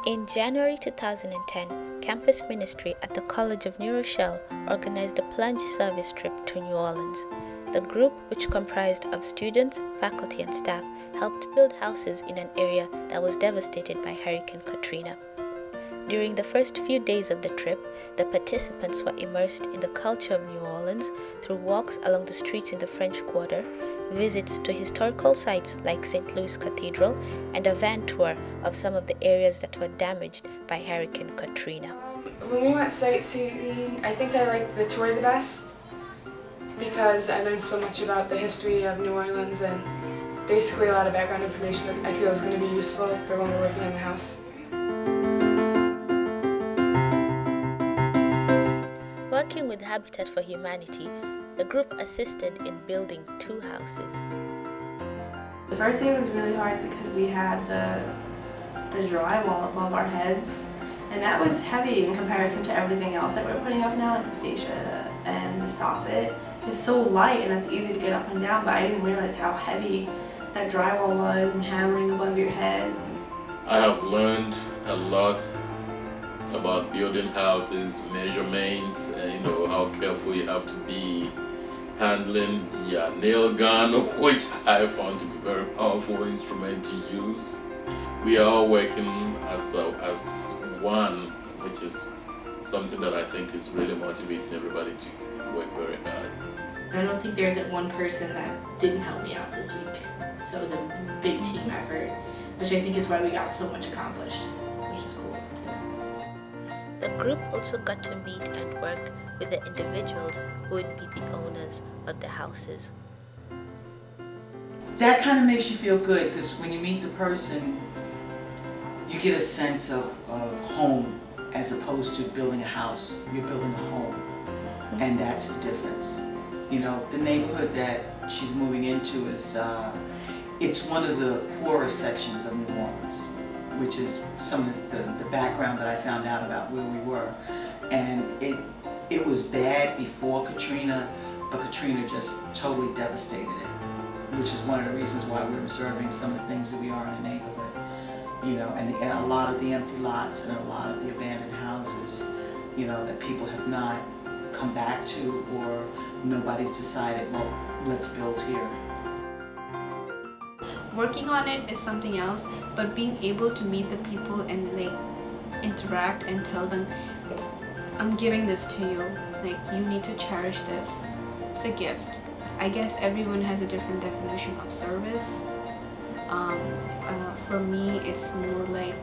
In January 2010, campus ministry at the College of New Rochelle organized a Plunge service trip to New Orleans. The group, which comprised of students, faculty, and staff, helped build houses in an area that was devastated by Hurricane Katrina. During the first few days of the trip, the participants were immersed in the culture of New Orleans through walks along the streets in the French Quarter, visits to historical sites like St. Louis Cathedral, and a van tour of some of the areas that were damaged by Hurricane Katrina. When we went sightseeing, I think I liked the tour the best because I learned so much about the history of New Orleans and basically a lot of background information that I feel is going to be useful for when we're working on the house. Working with Habitat for Humanity, the group assisted in building 2 houses. The first day was really hard because we had the drywall above our heads, and that was heavy in comparison to everything else that we're putting up now, like the fascia and the soffit. It's so light and it's easy to get up and down, but I didn't realize how heavy that drywall was and hammering above your head. I have learned a lot about building houses, measurements, and how careful you have to be handling the nail gun, which I found to be a very powerful instrument to use. We are all working as one, which is something that I think is really motivating everybody to work very hard. I don't think there's one person that didn't help me out this week. So it was a big team effort, which I think is why we got so much accomplished, which is cool too. The group also got to meet and work with the individuals who would be the owners of the houses. That kind of makes you feel good because when you meet the person, you get a sense of home as opposed to building a house. You're building a home, and that's the difference. The neighborhood that she's moving into is, it's one of the poorer sections of New Orleans, which is some of the background that I found out about where we were. And it was bad before Katrina, but Katrina just totally devastated it, which is one of the reasons why we're observing some of the things that we are in the neighborhood. And a lot of the empty lots and a lot of the abandoned houses, that people have not come back to, or nobody's decided, well, let's build here. Working on it is something else, but being able to meet the people and interact and tell them, I'm giving this to you, you need to cherish this. It's a gift. I guess everyone has a different definition of service. For me, it's more like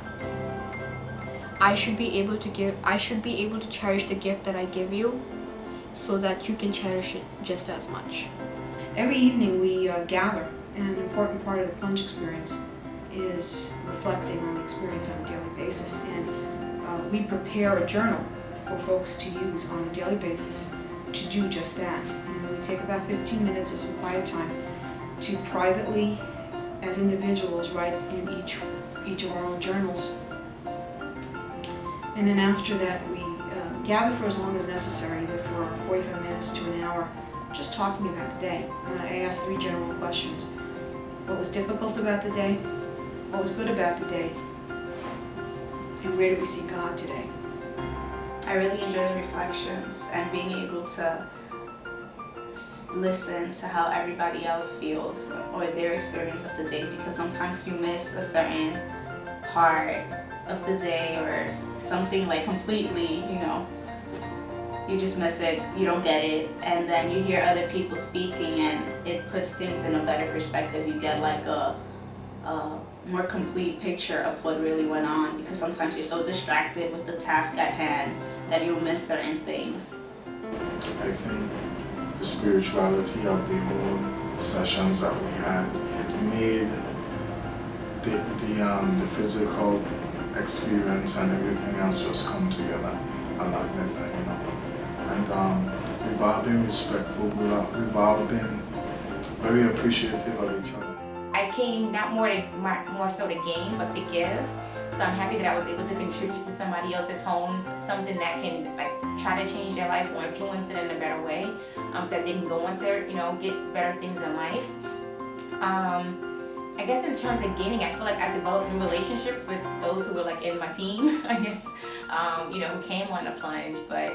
I should be able to cherish the gift that I give you so that you can cherish it just as much. Every evening we gather, and an important part of the Plunge experience is reflecting on the experience on a daily basis, and we prepare a journal for folks to use on a daily basis to do just that. And we take about 15 minutes of some quiet time to privately, as individuals, write in each of our own journals. And then after that we gather for as long as necessary, either for 45 minutes to an hour, just talking about the day. I asked 3 general questions. What was difficult about the day? What was good about the day? And where do we see God today? I really enjoy the reflections and being able to listen to how everybody else feels or their experience of the days, because sometimes you miss a certain part of the day or something completely, you just miss it, you don't get it, and then you hear other people speaking and it puts things in a better perspective. You get a more complete picture of what really went on, because sometimes you're so distracted with the task at hand that you'll miss certain things. I think the spirituality of the whole sessions that we had made the physical experience and everything else just come together a lot better, And we've all been respectful, we've all been very appreciative of each other. I came not more so to gain, but to give. So I'm happy that I was able to contribute to somebody else's homes, something that can try to change their life or influence it in a better way, so that they can go on to get better things in life. I guess in terms of gaining, I feel like I developed new relationships with those who were like in my team, I guess, you know, who came on the Plunge, but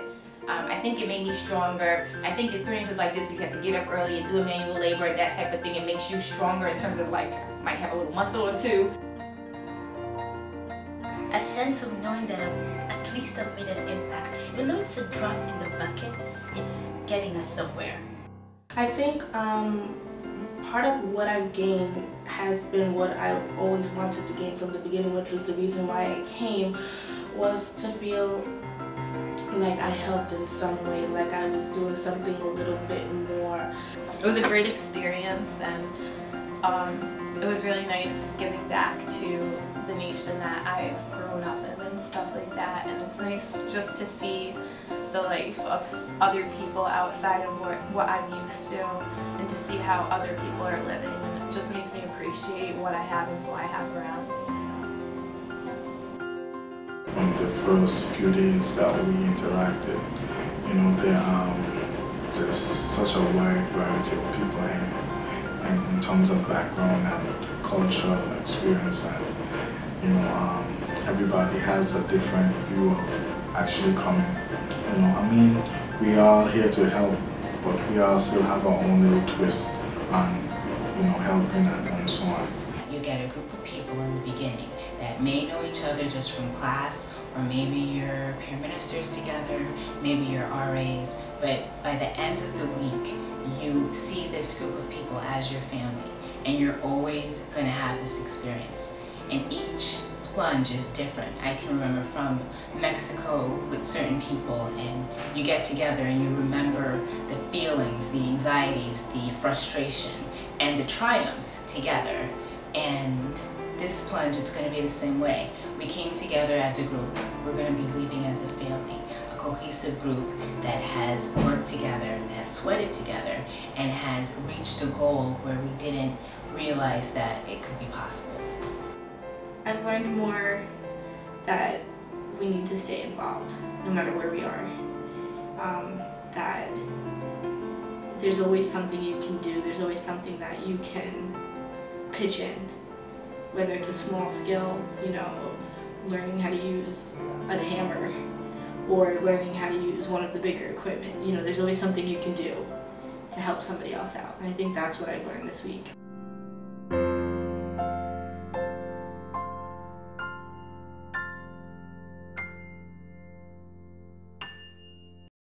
I think it made me stronger. I think experiences like this, where you have to get up early and do a manual labor, that type of thing, it makes you stronger in terms of like, might have a little muscle or two. A sense of knowing that at least I've made an impact. Even though it's a drop in the bucket, it's getting us somewhere. I think part of what I've gained has been what I always wanted to gain from the beginning, which was the reason why I came, was to feel like I helped in some way, like I was doing something a little bit more. It was a great experience, and it was really nice giving back to the nation that I've grown up in and stuff like that, and it's nice just to see the life of other people outside of what I'm used to, and to see how other people are living, and it just makes me appreciate what I have and who I have around me. So, yeah. From the first few days that we interacted, you know, there's such a wide variety of people here, and in terms of background and cultural experience, and you know, everybody has a different view of actually coming. You know, I mean, we are here to help, but we all still have our own little twist on, you know, helping and so on. You get a group of people in the beginning that may know each other just from class, or maybe you're peer ministers together, maybe you're RAs, but by the end of the week, you see this group of people as your family, and you're always going to have this experience. And each Plunge is different. I can remember from Mexico with certain people, and you get together and you remember the feelings, the anxieties, the frustration, and the triumphs together. And this Plunge, it's going to be the same way. We came together as a group. We're going to be leaving as a family, a cohesive group that has worked together, that has sweated together, and has reached a goal where we didn't realize that it could be possible. I've learned more that we need to stay involved, no matter where we are. That there's always something you can do, there's always something that you can pitch in, whether it's a small skill, you know, of learning how to use a hammer, or learning how to use one of the bigger equipment. You know, there's always something you can do to help somebody else out. And I think that's what I've learned this week.